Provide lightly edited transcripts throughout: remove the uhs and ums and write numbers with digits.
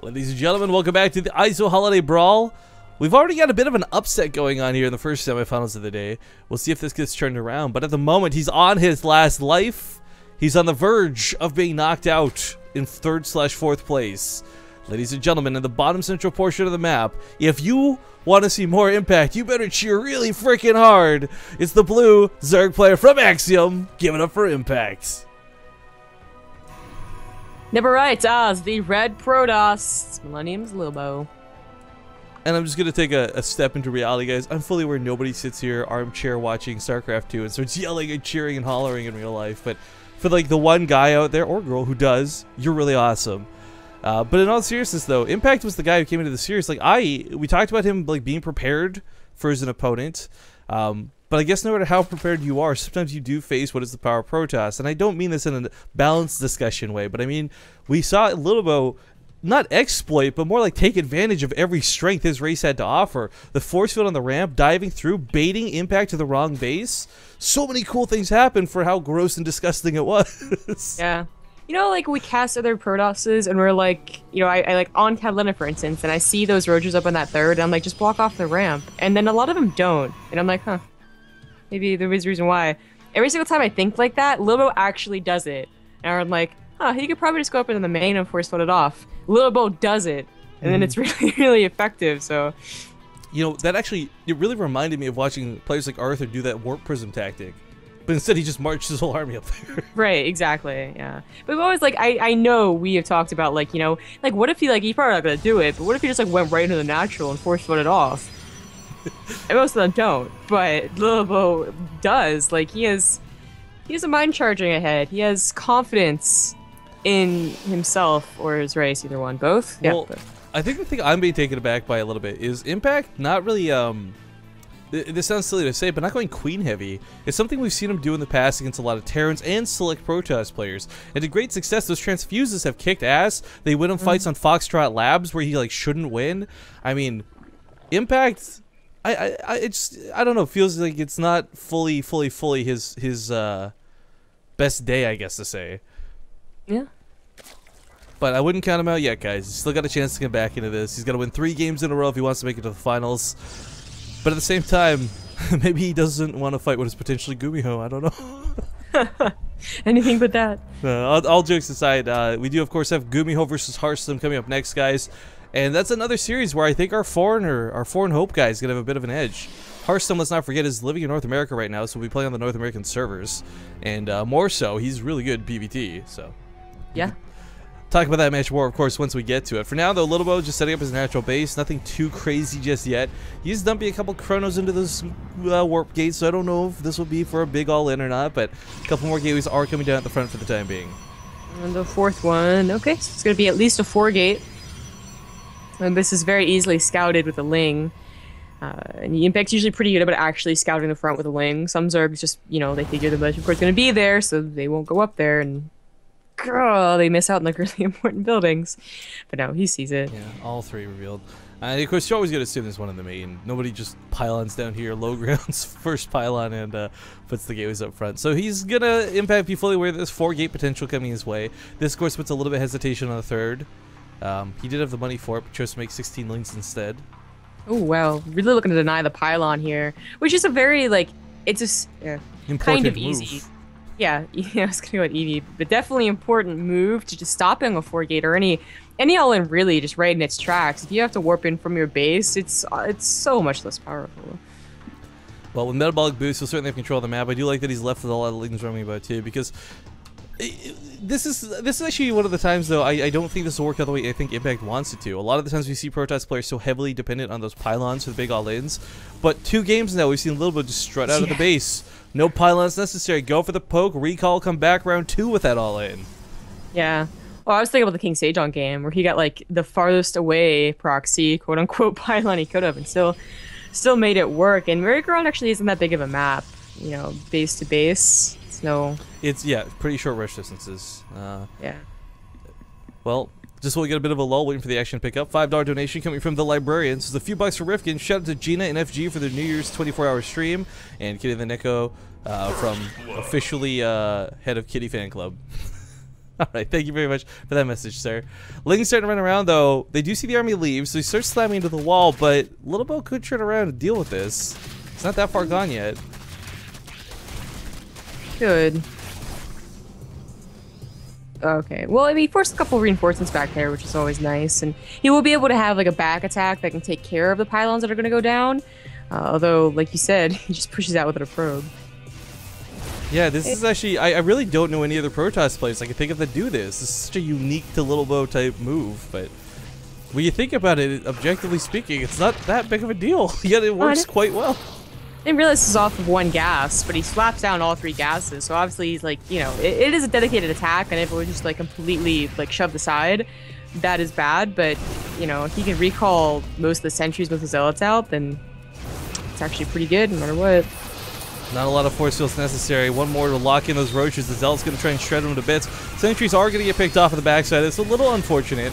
Ladies and gentlemen, welcome back to the EIZO Holiday Brawl. We've already got a bit of an upset going on here in the first semifinals of the day. We'll see if this gets turned around, but at the moment, he's on his last life. He's on the verge of being knocked out in 3rd/4th place. Ladies and gentlemen, in the bottom central portion of the map, if you want to see more impact, you better cheer really freaking hard. It's the blue Zerg player from Axiom. Give it up for impact. Never right as the red Protoss, Millennium's Lilbow. And I'm just going to take a step into reality, guys. I'm fully aware nobody sits here armchair watching StarCraft 2 and starts yelling and cheering and hollering in real life. But for like the one guy out there, or girl, who does, you're really awesome. But in all seriousness, though, Impact was the guy who came into the series. Like, we talked about him like being prepared for as an opponent. But I guess no matter how prepared you are, sometimes you do face what is the power of Protoss. And I don't mean this in a balanced discussion way, but I mean, we saw Lilbow not exploit, but more like take advantage of every strength his race had to offer. The force field on the ramp, diving through, baiting Impact to the wrong base. So many cool things happened for how gross and disgusting it was. Yeah. You know, like, we cast other Protosses, and we're like, you know, I like, on Catalina, for instance, and I see those Rogers up on that 3rd, and I'm like, just block off the ramp. And then a lot of them don't. And I'm like, huh. Maybe there is a reason why. Every single time I think like that, Lilbow actually does it. And I'm like, huh, he could probably just go up into the main and force float it off. Lilbow does it. And then it's really, really effective, so. You know, that actually, it really reminded me of watching players like Arthur do that warp prism tactic. But instead, he just marched his whole army up there. Right, exactly, yeah. But we've always, like, I know we have talked about, like, you know, like, what if he, like, he's probably not gonna do it, but what if he just, like, went right into the natural and force floated off? And most of them don't, but Lilbow does. Like, he has a mind charging ahead. He has confidence in himself or his race, either one. Both? Well, yeah. I think the thing I'm being taken aback by a little bit is Impact not really, this sounds silly to say, but not going queen heavy. It's something we've seen him do in the past against a lot of Terrans and select Protoss players. And to great success, those transfuses have kicked ass. They win in fights on Foxtrot Labs where he, like, shouldn't win. I mean, Impact, I don't know, feels like it's not fully his best day, I guess to say. Yeah. But I wouldn't count him out yet, guys. He's still got a chance to get back into this. He's got to win 3 games in a row if he wants to make it to the finals. But at the same time, maybe he doesn't want to fight what is potentially Gumiho. I don't know. Anything but that. All jokes aside, we do, of course, have Gumiho versus Hearthstone coming up next, guys. And that's another series where I think our foreign hope guy is going to have a bit of an edge. Hearthstone, let's not forget, is living in North America right now, so we'll be playing on the North American servers. And more so, he's really good PvT, so. Yeah. Talk about that match more, of course, once we get to it. For now, though, Lilbow just setting up his natural base. Nothing too crazy just yet. He's dumping a couple chronos into those warp gates, so I don't know if this will be for a big all-in or not, but a couple more gateways are coming down at the front for the time being. And the 4th one. Okay, so it's going to be at least a 4-gate. And this is very easily scouted with a Ling. And the Impact's usually pretty good about actually scouting the front with a Ling. Some Zergs just, you know, they figure the Legend Core's going to be there, so they won't go up there, and they miss out on, like, really important buildings. But no, he sees it. Yeah, all 3 revealed. And of course, you're always going to assume there's one in the main. Nobody just pylons down here, low grounds, first pylon, and puts the gateways up front. So he's going to Impact be fully aware that there's 4-gate potential coming his way. This, of course, puts a little bit of hesitation on the 3rd. He did have the money for it, but chose to make 16 links instead. Oh, wow. Really looking to deny the pylon here, which is a very, like, it's just kind of easy. Move. Yeah, I was going to go with Eevee, but definitely important move to just stopping a 4-gate or any all-in really just right in its tracks. If you have to warp in from your base, it's so much less powerful. Well, with Metabolic Boost, he'll certainly have control of the map. I do like that he's left with a lot of lings roaming about too, because this is actually one of the times, though, I don't think this will work out the way I think Impact wants it to. A lot of the times we see Protoss players so heavily dependent on those pylons for the big all-ins, but 2 games now we've seen Lilbow just strut out of the base. No pylons necessary. Go for the poke, recall, come back round 2 with that all-in. Yeah. Well, I was thinking about the King Sejong game where he got, like, the farthest away proxy, quote-unquote, pylon he could have, and still made it work. And Merry-Go-Round actually isn't that big of a map, you know, base to base. It's yeah, pretty short rush distances. Yeah. Well, just while we get a bit of a lull waiting for the action to pick up, $5 donation coming from the Librarians. There's a few bucks for Rifkin. Shout out to Gina and FG for their New Year's 24-hour stream, and Kitty the Neko from officially head of Kitty Fan Club. All right, thank you very much for that message, sir. Ling's starting to run around, though. They do see the army leave, so he starts slamming into the wall, but Lilbow could turn around and deal with this. It's not that far gone yet. Good. Okay, well, I mean, he forced a couple of reinforcements back there, which is always nice, and he will be able to have, like, a back attack that can take care of the pylons that are going to go down, although, like you said, he just pushes out with a probe. Yeah, this is actually, I really don't know any other Protoss players I can think of that do this. This is such a unique to Lilbow type move, but when you think about it, objectively speaking, it's not that big of a deal, yet it works quite well. I didn't realize this is off of one gas, but he slaps down all 3 gases, so obviously he's like, you know, it is a dedicated attack, and if it was just like completely like shoved aside, that is bad, but, you know, if he can recall most of the sentries with the zealots out, then it's actually pretty good no matter what. Not a lot of force fields necessary. One more to lock in those roaches. The Zealot's going to try and shred them to bits. Sentries are going to get picked off at the backside. It's a little unfortunate,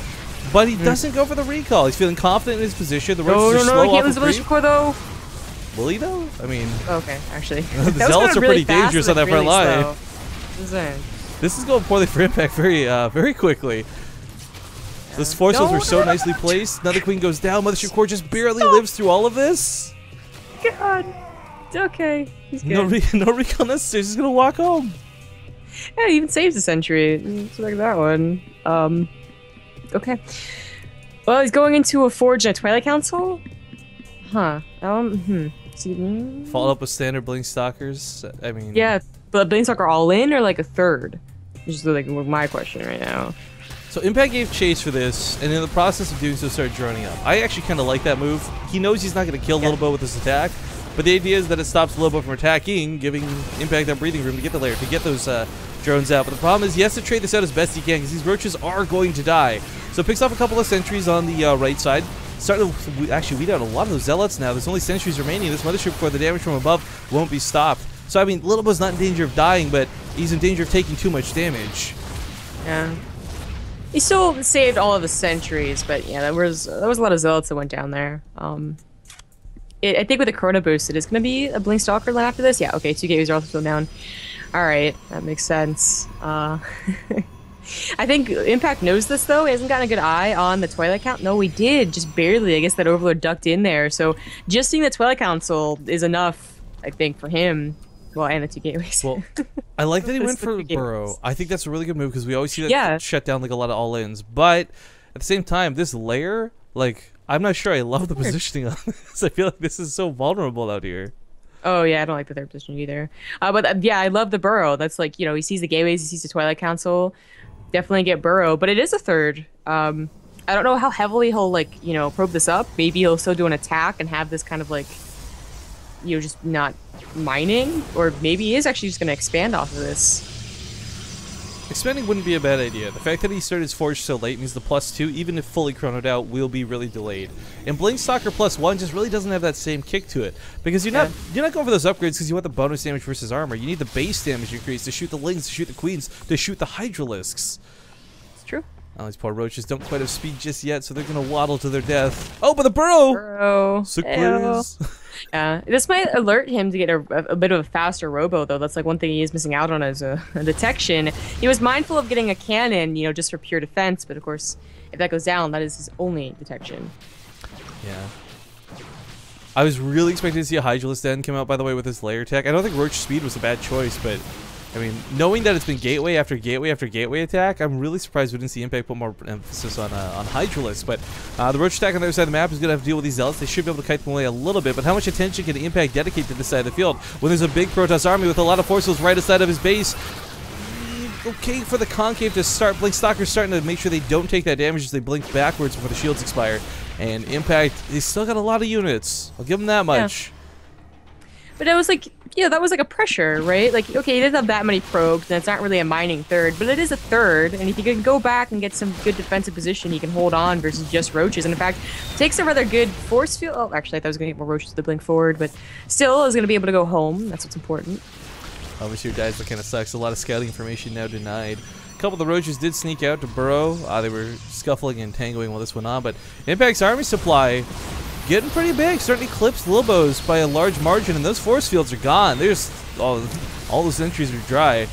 but he doesn't go for the recall. He's feeling confident in his position. The roaches are slow he can't off lose the militia corps, though. Will he, though? I mean... Okay, actually. The Zealots are pretty dangerous on that front line. This is going poorly for Impact very quickly. Those force fields were so nicely placed. Another queen goes down. Mothership Corps just barely lives through all of this. God. It's okay. He's good. No recall necessary. He's gonna walk home. Yeah, he even saves a sentry. Let's look at that one. Okay. Well, he's going into a forge and a Twilight Council? Huh. Followed up with standard Blink Stalkers. I mean... Yeah, but Blink Stalker all in or like a third? Which is like my question right now. So Impact gave chase for this, and in the process of doing so started droning up. I actually kind of like that move. He knows he's not going to kill Lilbow with this attack, but the idea is that it stops Lilbow from attacking, giving Impact that breathing room to get the lair, to get those drones out. But the problem is he has to trade this out as best he can, because these roaches are going to die. So picks off a couple of sentries on the right side. Starting to actually weed out a lot of those zealots now. There's only sentries remaining. This mothership core, the damage from above won't be stopped. So I mean, Lilbow's not in danger of dying, but he's in danger of taking too much damage. Yeah. He still saved all of the sentries, but yeah, there was a lot of zealots that went down there. I think with the Corona boost, it is going to be a Blink Stalker line after this. Yeah, okay, 2 gateways are also still down. All right, that makes sense. I think Impact knows this, though. He hasn't gotten a good eye on the Twilight Council. No, we did, just barely. I guess that Overlord ducked in there. So just seeing the Twilight Council is enough, I think, for him. Well, and the 2 gateways. Well, I like that he went for Burrow. I think that's a really good move because we always see that shut down like a lot of all-ins. But at the same time, this layer, like, I'm not sure I love the positioning on this. I feel like this is so vulnerable out here. Oh, yeah, I don't like the third position either. But yeah, I love the Burrow. That's like, you know, he sees the gateways, he sees the Twilight Council. Definitely get Burrow, but it is a third. I don't know how heavily he'll, like, you know, probe this up. Maybe he'll still do an attack and have this kind of, like, you know, just not mining. Or maybe he is actually just going to expand off of this. Expanding wouldn't be a bad idea. The fact that he started his forge so late means the +2, even if fully chronoed out, will be really delayed. And Blink Stalker +1 just really doesn't have that same kick to it. Because you're not going for those upgrades because you want the bonus damage versus armor. You need the base damage increase to shoot the Lings, to shoot the Queens, to shoot the Hydralisks. It's true. Oh, these poor roaches don't quite have speed just yet, so they're going to waddle to their death. Oh, but the Burrow! Burrow. Surprise. Yeah, this might alert him to get a bit of a faster robo, though. That's like one thing he is missing out on as a detection. He was mindful of getting a cannon, you know, just for pure defense, but of course, if that goes down, that is his only detection. Yeah. I was really expecting to see a Hydralisk then come out, by the way, with his layer tech. I don't think Roach Speed was a bad choice, but I mean, knowing that it's been gateway after gateway after gateway attack, I'm really surprised we didn't see Impact put more emphasis on Hydralisk. But the Roach attack on the other side of the map is going to have to deal with these Zealots. They should be able to kite them away a little bit, but how much attention can Impact dedicate to this side of the field when there's a big Protoss army with a lot of forces right aside of his base? Okay for the Concave to start. Blink Stalker's starting to make sure they don't take that damage as they blink backwards before the shields expire. And Impact, he's still got a lot of units. I'll give him that much. Yeah. But it was like, yeah, that was like a pressure, right? Like, okay, he doesn't have that many probes, and it's not really a mining third, but it is a third, and if he can go back and get some good defensive position, he can hold on versus just roaches. And in fact, takes a rather good force field. Oh, actually, I thought I was going to get more roaches to blink forward, but still is going to be able to go home. That's what's important. Obviously, your dice, that kind of sucks. A lot of scouting information now denied. A couple of the roaches did sneak out to Burrow. They were scuffling and tangling while this went on, but Impact's army supply getting pretty big, starting to eclipse Lilbow's by a large margin, and those force fields are gone. There's all those entries are dry.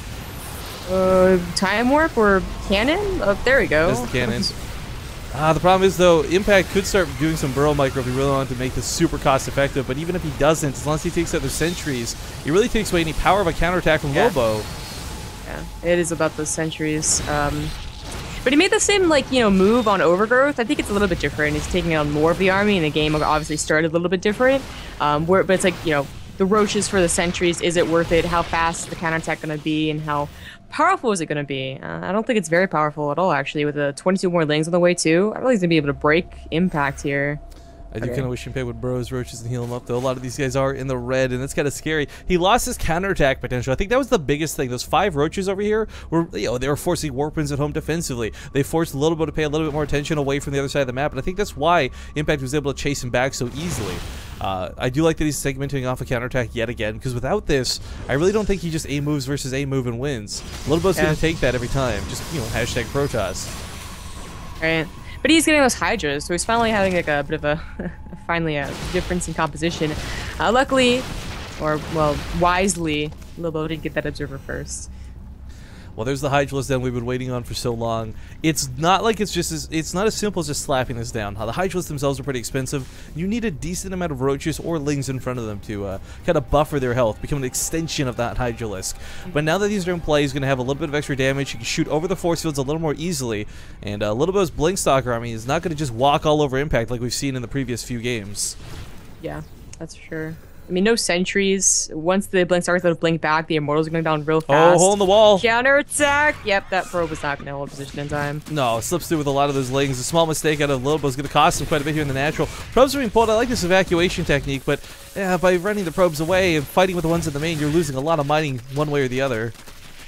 Time warp or cannon? Oh, there we go. There's the cannons. The problem is, though, Impact could start doing some burrow micro if he really wanted to make this super cost effective, but even if he doesn't, as long as he takes out their sentries, he really takes away any power of a counterattack from Lilbow. Yeah, it is about those sentries. But he made the same, like, you know, move on Overgrowth. I think it's a little bit different. He's taking on more of the army, and the game obviously started a little bit different. But it's like, you know, the roaches for the sentries, is it worth it? How fast is the counterattack going to be, and how powerful is it going to be? I don't think it's very powerful at all, actually, with the 22 more lings on the way, too. I don't think he's going to be able to break Impact here. I do kind of wish Impact would burrow his roaches and heal him up, though. A lot of these guys are in the red, and it's kind of scary. He lost his counterattack potential. I think that was the biggest thing. Those 5 roaches over here were, you know, they were forcing Warpins at home defensively. They forced Lilbow to pay a little bit more attention away from the other side of the map, and I think that's why Impact was able to chase him back so easily. I do like that he's segmenting off a counterattack yet again, because without this, I really don't think he just A moves versus A move and wins. Lilbow's going to take that every time. Just, you know, hashtag Protoss. Right. But he's getting those Hydras, so he's finally having like a bit of a difference in composition. Luckily, or well, wisely, Lilbow did get that Observer first. Well, there's the Hydralisk then we've been waiting on for so long. It's not like it's not as simple as just slapping this down. The Hydralisks themselves are pretty expensive. You need a decent amount of roaches or lings in front of them to kind of buffer their health, become an extension of that Hydralisk. But now that these are in play, he's going to have a little bit of extra damage. He can shoot over the force fields a little more easily, and Lilbow's Blinkstalker army is not going to just walk all over Impact like we've seen in the previous few games. Yeah, that's for sure. I mean, no sentries. Once the blink starts to blink back, the Immortals are going down real fast. Oh, hole in the wall. Counterattack. Yep, that probe was not going to hold position in time. No, slips through with a lot of those lings. A small mistake out of Lilbow is going to cost him quite a bit here in the natural. Probes are being pulled. I like this evacuation technique, but by running the probes away and fighting with the ones in the main, you're losing a lot of mining one way or the other.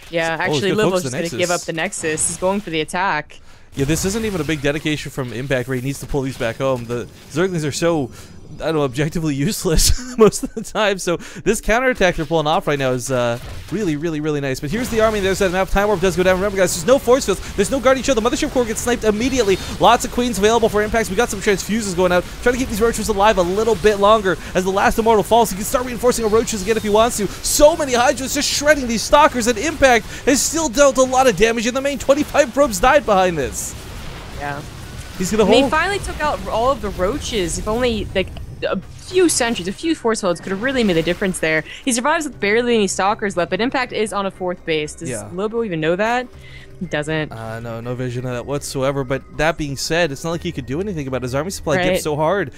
Yeah, actually, Lilbow's just going to give up the Nexus. He's going for the attack. Yeah, this isn't even a big dedication from Impact where he needs to pull these back home. The Zerglings are so, I don't know, objectively useless most of the time. So this counterattack they're pulling off right now is really, really, really nice. But here's the army on the other side of the map. Time Warp does go down. Remember, guys, there's no force fields. There's no Guardian Shield. The Mothership Core gets sniped immediately. Lots of Queens available for impacts. We got some Transfuses going out. Trying to keep these Roaches alive a little bit longer as the last Immortal falls. He can start reinforcing our Roaches again if he wants to. So many Hydras just shredding these Stalkers, and Impact has still dealt a lot of damage in the main. 25 probes died behind this. Yeah. He's gonna hold. He finally took out all of the roaches. If only like a few sentries, a few force fields could have really made a difference there. He survives with barely any stalkers left, but Impact is on a 4th base. Does Lilbow even know that? He doesn't. No vision of that whatsoever. But that being said, it's not like he could do anything about it. His army supply dipped so hard.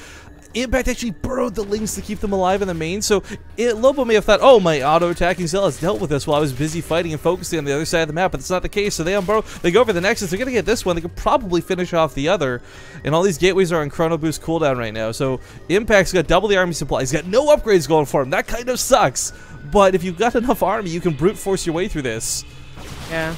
Impact actually burrowed the lings to keep them alive in the main, so Lilbow may have thought, oh, my auto-attacking zealots dealt with this while I was busy fighting and focusing on the other side of the map, but that's not the case, so they unburrow, they go for the Nexus, they're going to get this one, they could probably finish off the other, and all these gateways are on Chrono Boost cooldown right now, so Impact's got double the army supply, he's got no upgrades going for him, that kind of sucks, but if you've got enough army, you can brute force your way through this. Yeah.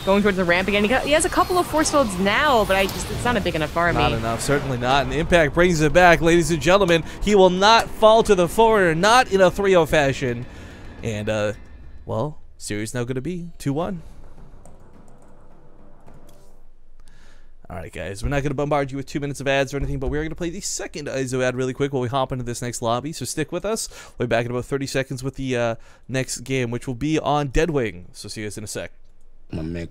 Going towards the ramp again. He has a couple of force fields now, but it's not a big enough army. Not enough, certainly not. And Impact brings it back, ladies and gentlemen. He will not fall to the foreigner, not in a 3-0 fashion. And, well, series now going to be 2-1. Alright, guys, we're not going to bombard you with 2 minutes of ads or anything, but we're going to play the second EIZO ad really quick while we hop into this next lobby, so stick with us. We'll be back in about 30 seconds with the next game, which will be on Deadwing. So see you guys in a sec. My man,